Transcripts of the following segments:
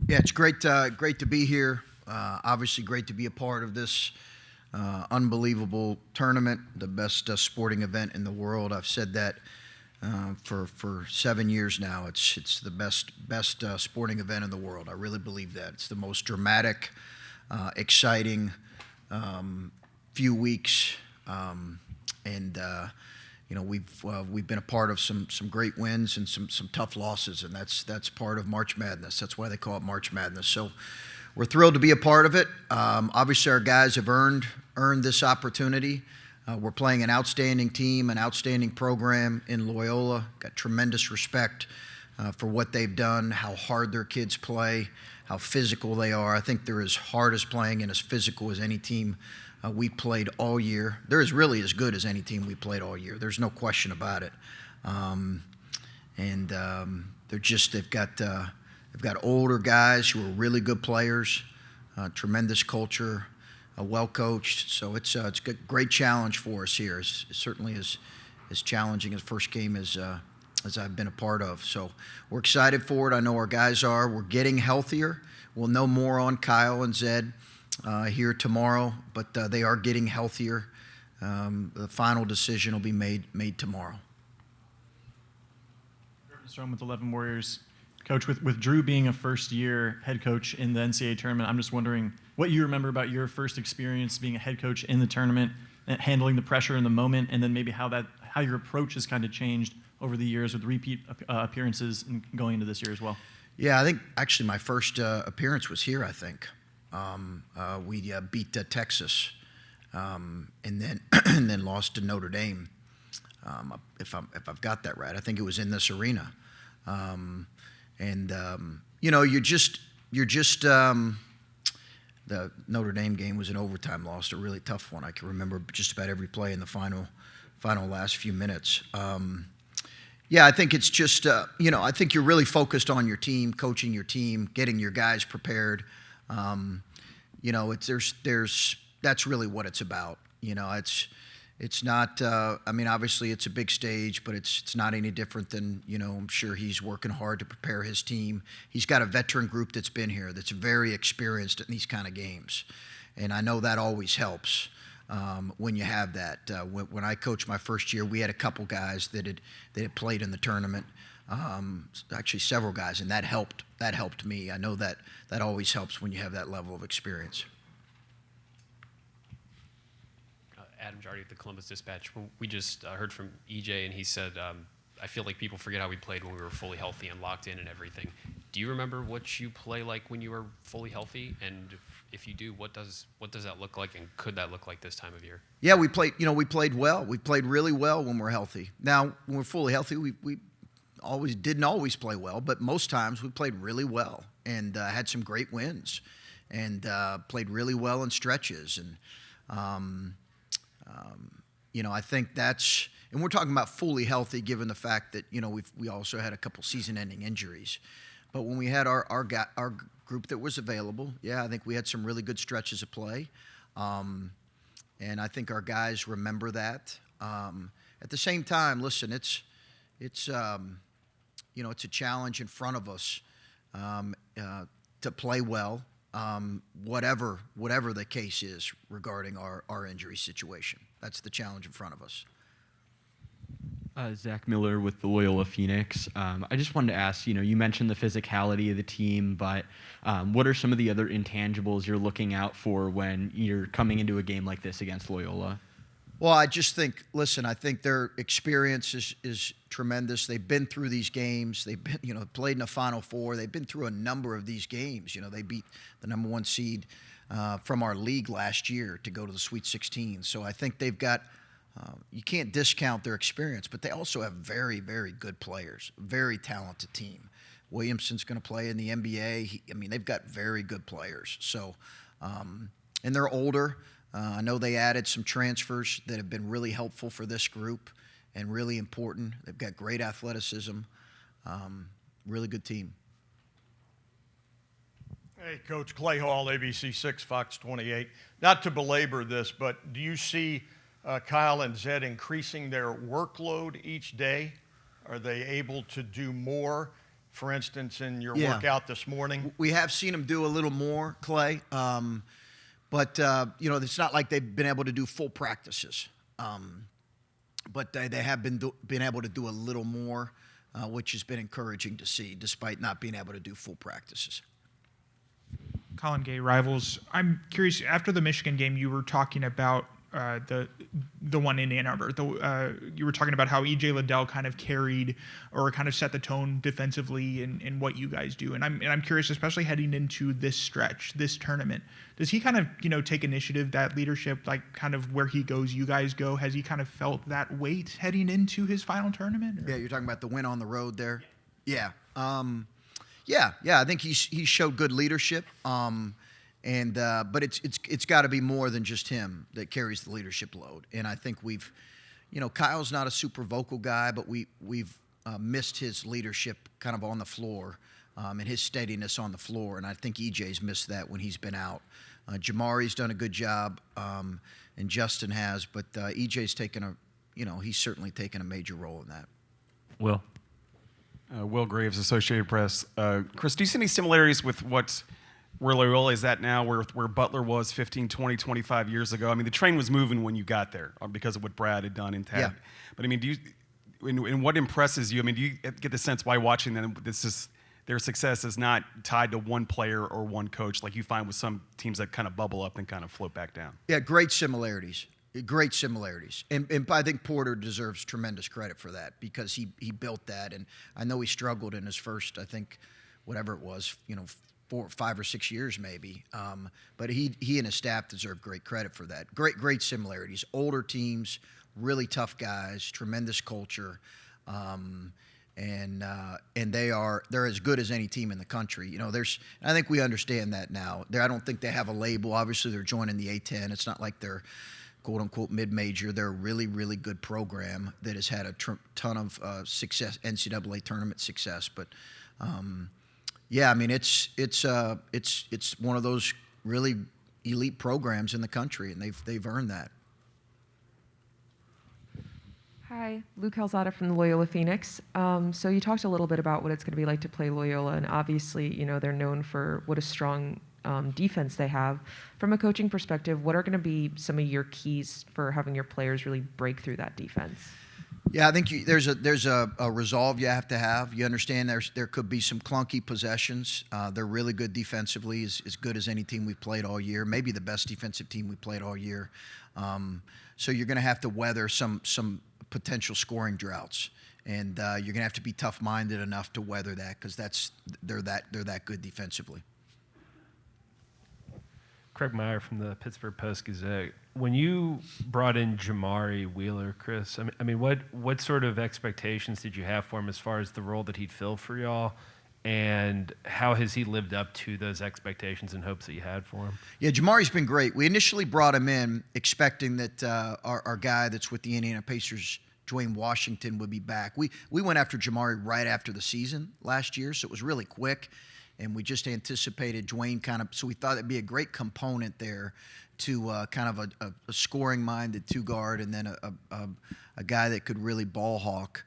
Yeah, it's great to be here. Obviously, great to be a part of this unbelievable tournament, the best sporting event in the world. I've said that for 7 years now. It's the best sporting event in the world. I really believe that. It's the most dramatic, exciting few weeks, and we've been a part of some great wins and some tough losses, and that's part of March Madness. That's why they call it March Madness. So we're thrilled to be a part of it. Obviously, our guys have earned this opportunity. We're playing an outstanding team, an outstanding program in Loyola. Got tremendous respect for what they've done, how hard their kids play, how physical they are. I think they're as hard as playing and as physical as any team we played all year. They're really as good as any team we played all year. There's no question about it. They've got older guys who are really good players, tremendous culture, well coached. So it's a great challenge for us here. It's certainly as challenging as first game as I've been a part of. So we're excited for it. I know our guys are. We're getting healthier. We'll know more on Kyle and Zed here tomorrow, but they are getting healthier. The final decision will be made tomorrow. Strom with 11 Warriors. Coach, with Drew being a first-year head coach in the NCAA tournament, I'm just wondering what you remember about your first experience being a head coach in the tournament, handling the pressure in the moment, and then maybe how your approach has kind of changed over the years with repeat appearances and going into this year as well. Yeah, I think actually my first appearance was here, I think. We beat Texas and then lost to Notre Dame, if I've got that right. I think it was in this arena. The Notre Dame game was an overtime loss, a really tough one. I can remember just about every play in the final last few minutes. I think it's just, I think you're really focused on your team, coaching your team, getting your guys prepared. That's really what it's about. It's not, obviously it's a big stage, but it's not any different than, I'm sure he's working hard to prepare his team. He's got a veteran group that's been here that's very experienced in these kind of games. And I know that always helps when you have that. When I coached my first year, we had a couple guys that had played in the tournament, actually several guys, and that helped me. I know that always helps when you have that level of experience. Adam Jardy at the Columbus Dispatch. We just heard from EJ, and he said, I feel like people forget how we played when we were fully healthy and locked in and everything. Do you remember what you play like when you were fully healthy? And if you do, what does that look like, and could that look like this time of year? Yeah, we played well. We played really well when we're healthy. Now, when we're fully healthy, we didn't always play well, but most times we played really well and had some great wins and played really well in stretches. And I think that's, and we're talking about fully healthy given the fact that, we also had a couple season-ending injuries. But when we had our group that was available, I think we had some really good stretches of play. And I think our guys remember that. At the same time, listen, it's a challenge in front of us to play well, whatever the case is regarding our injury situation. That's the challenge in front of us. Zach Miller with the Loyola Phoenix. I just wanted to ask, you mentioned the physicality of the team, but what are some of the other intangibles you're looking out for when you're coming into a game like this against Loyola? Well, I just think, I think their experience is tremendous. They've been through these games. They've been, played in the Final Four. They've been through a number of these games. They beat the number one seed from our league last year to go to the Sweet 16. So I think they've got, you can't discount their experience, but they also have very, very good players, very talented team. Williamson's going to play in the NBA. They've got very good players. So, and they're older. I know they added some transfers that have been really helpful for this group and really important. They've got great athleticism, really good team. Hey, Coach Clay Hall, ABC 6, Fox 28. Not to belabor this, but do you see Kyle and Zed increasing their workload each day? Are they able to do more for instance, in your Yeah. workout this morning? We have seen him do a little more, Clay, but it's not like they've been able to do full practices. But they have been able to do a little more, which has been encouraging to see, despite not being able to do full practices. Colin Gay, Rivals. I'm curious, after the Michigan game, you were talking about the one in Ann Arbor. You were talking about how E.J. Lidell kind of carried or kind of set the tone defensively in what you guys do. And I'm curious, especially heading into this stretch, this tournament, does he kind of take initiative, that leadership, like kind of where he goes, you guys go? Has he kind of felt that weight heading into his final tournament? Or? Yeah, you're talking about the win on the road there. Yeah. Yeah. I think he showed good leadership. But it's got to be more than just him that carries the leadership load. And I think Kyle's not a super vocal guy, but we've missed his leadership kind of on the floor and his steadiness on the floor. And I think EJ's missed that when he's been out. Jamari's done a good job, and Justin has, but EJ's he's certainly taken a major role in that. Will. Will Graves, Associated Press. Chris, do you see any similarities with where Loyola is at now, where Butler was 15, 20, 25 years ago? I mean, the train was moving when you got there because of what Brad had done in Tad. Yeah. But I mean, and what impresses you? I mean, do you get the sense by watching them their success is not tied to one player or one coach like you find with some teams that kind of bubble up and kind of float back down? Yeah, great similarities. Great similarities. And I think Porter deserves tremendous credit for that because he built that. And I know he struggled in his first, I think, whatever it was, 5 or 6 years maybe. But he and his staff deserve great credit for that. Great similarities. Older teams, really tough guys, tremendous culture. And they're as good as any team in the country. I think we understand that now. I don't think they have a label. Obviously, they're joining the A10. It's not like they're quote unquote mid-major. They're a really, really good program that has had a ton of success, NCAA tournament success. But yeah, I mean it's one of those really elite programs in the country, and they've earned that. Hi, Lou Calzada from the Loyola Phoenix. So you talked a little bit about what it's going to be like to play Loyola, and obviously, they're known for what a strong defense they have. From a coaching perspective, what are going to be some of your keys for having your players really break through that defense? Yeah, I think there's a resolve you have to have. You understand there could be some clunky possessions. They're really good defensively, as good as any team we've played all year, maybe the best defensive team we played all year. So you're going to have to weather some potential scoring droughts, and you're going to have to be tough-minded enough to weather that because they're that good defensively. Craig Meyer from the Pittsburgh Post-Gazette. When you brought in Jamari Wheeler, Chris, I mean, what sort of expectations did you have for him as far as the role that he'd fill for y'all, and how has he lived up to those expectations and hopes that you had for him? Yeah, Jamari's been great. We initially brought him in expecting that our guy that's with the Indiana Pacers, Dwayne Washington, would be back. We went after Jamari right after the season last year, so it was really quick. And we just anticipated Dwayne so we thought it'd be a great component there to kind of a scoring-minded two-guard and then a guy that could really ball hawk.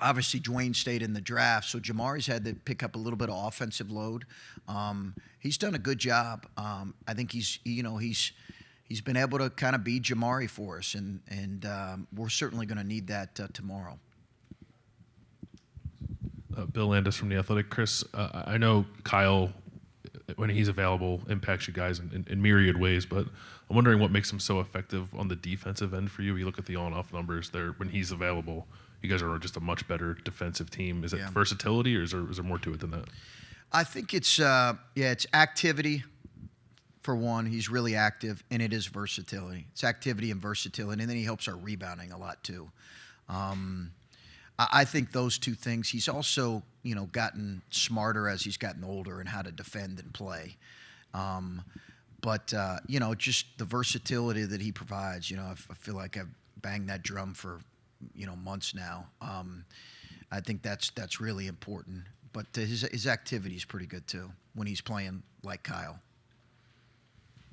Obviously, Dwayne stayed in the draft, so Jamari's had to pick up a little bit of offensive load. He's done a good job. I think he's been able to kind of be Jamari for us, and we're certainly going to need that tomorrow. Bill Landis from The Athletic. Chris, I know Kyle, when he's available, impacts you guys in myriad ways, but I'm wondering what makes him so effective on the defensive end for you. You look at the on and off numbers there. When he's available, you guys are just a much better defensive team. Is it versatility, or is there more to it than that? I think it's activity. For one, he's really active, and it is versatility. It's activity and versatility, and then he helps our rebounding a lot too. I think those two things. He's also, gotten smarter as he's gotten older and how to defend and play. But just the versatility that he provides. I feel like I've banged that drum for, months now. I think that's really important. But his activity is pretty good too when he's playing like Kyle.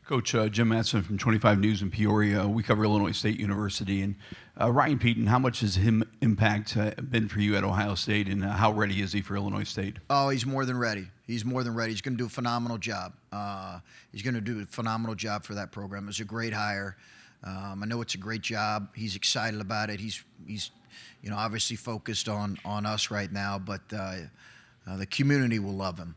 Coach Jim Matson from 25 News in Peoria. We cover Illinois State University. And Ryan Petten, how much has him impact been for you at Ohio State, and how ready is he for Illinois State? Oh, he's more than ready. He's more than ready. He's going to do a phenomenal job. He's going to do a phenomenal job for that program. It was a great hire. I know it's a great job. He's excited about it. He's obviously focused on us right now, but the community will love him.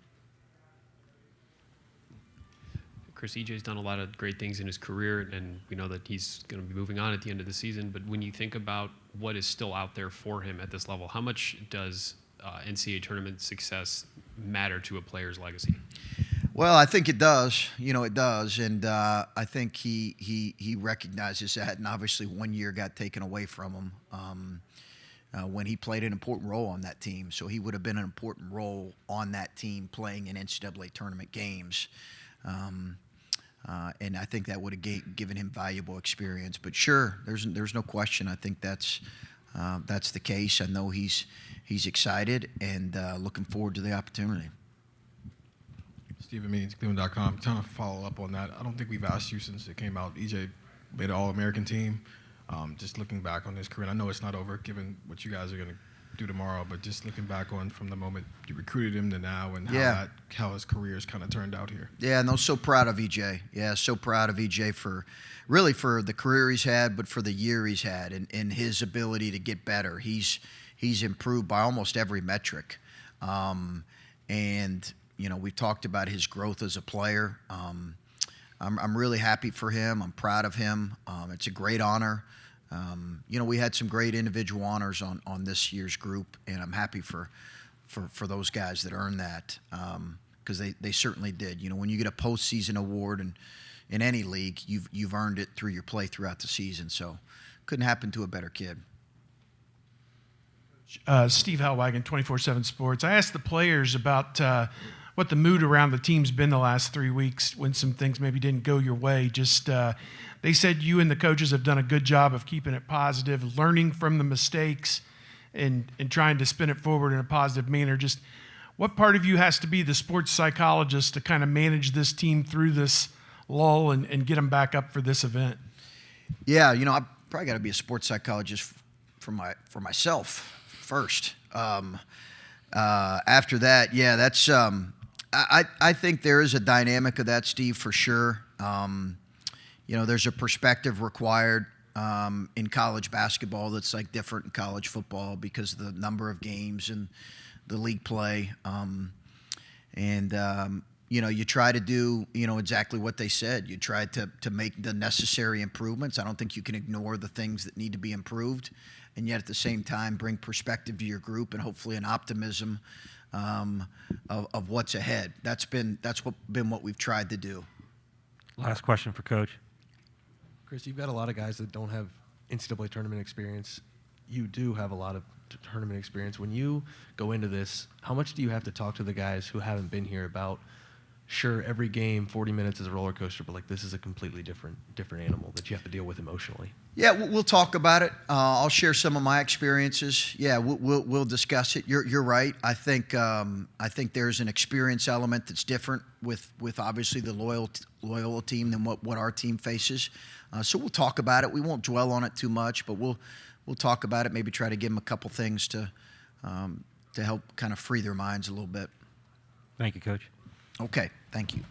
Chris, EJ's done a lot of great things in his career, and we know that he's going to be moving on at the end of the season. But when you think about what is still out there for him at this level, how much does NCAA tournament success matter to a player's legacy? Well, I think it does. It does, and I think he recognizes that. And obviously, 1 year got taken away from him when he played an important role on that team. So he would have been an important role on that team playing in NCAA tournament games. And I think that would have given him valuable experience. But sure, there's no question. I think that's the case. I know he's excited and looking forward to the opportunity. Stephen Means, Cleveland.com. Trying to follow up on that. I don't think we've asked you since it came out. EJ made an All-American team. Just looking back on his career, and I know it's not over given what you guys are going to do tomorrow, but just looking back on from the moment you recruited him to now and how his career has kind of turned out here. Yeah, no, so proud of EJ. Yeah, so proud of EJ for the career he's had, but for the year he's had and his ability to get better. He's improved by almost every metric. And we talked about his growth as a player. I'm really happy for him. I'm proud of him. It's a great honor. We had some great individual honors on this year's group, and I'm happy for those guys that earned that because they certainly did. When you get a postseason award in any league, you've earned it through your play throughout the season. So couldn't happen to a better kid. Steve Hellwagon, 24/7 Sports. I asked the players about what the mood around the team's been the last 3 weeks when some things maybe didn't go your way. They said you and the coaches have done a good job of keeping it positive, learning from the mistakes, and trying to spin it forward in a positive manner. Just what part of you has to be the sports psychologist to kind of manage this team through this lull and get them back up for this event? Yeah, I probably got to be a sports psychologist for myself first. After that, yeah, that's I think there is a dynamic of that, Steve, for sure. There's a perspective required in college basketball that's like different in college football because of the number of games and the league play. You try to do, exactly what they said. You try to make the necessary improvements. I don't think you can ignore the things that need to be improved, and yet at the same time bring perspective to your group and hopefully an optimism of what's ahead. That's been what we've tried to do. Last question for Coach. Chris, you've got a lot of guys that don't have NCAA tournament experience. You do have a lot of tournament experience. When you go into this, how much do you have to talk to the guys who haven't been here about, sure, every game, 40 minutes is a roller coaster, but this is a completely different animal that you have to deal with emotionally? Yeah, we'll talk about it. I'll share some of my experiences. Yeah, we'll discuss it. You're right. I think there's an experience element that's different with obviously the Loyola team than what our team faces. So we'll talk about it. We won't dwell on it too much, but we'll talk about it. Maybe try to give them a couple things to help kind of free their minds a little bit. Thank you, Coach. Okay, thank you.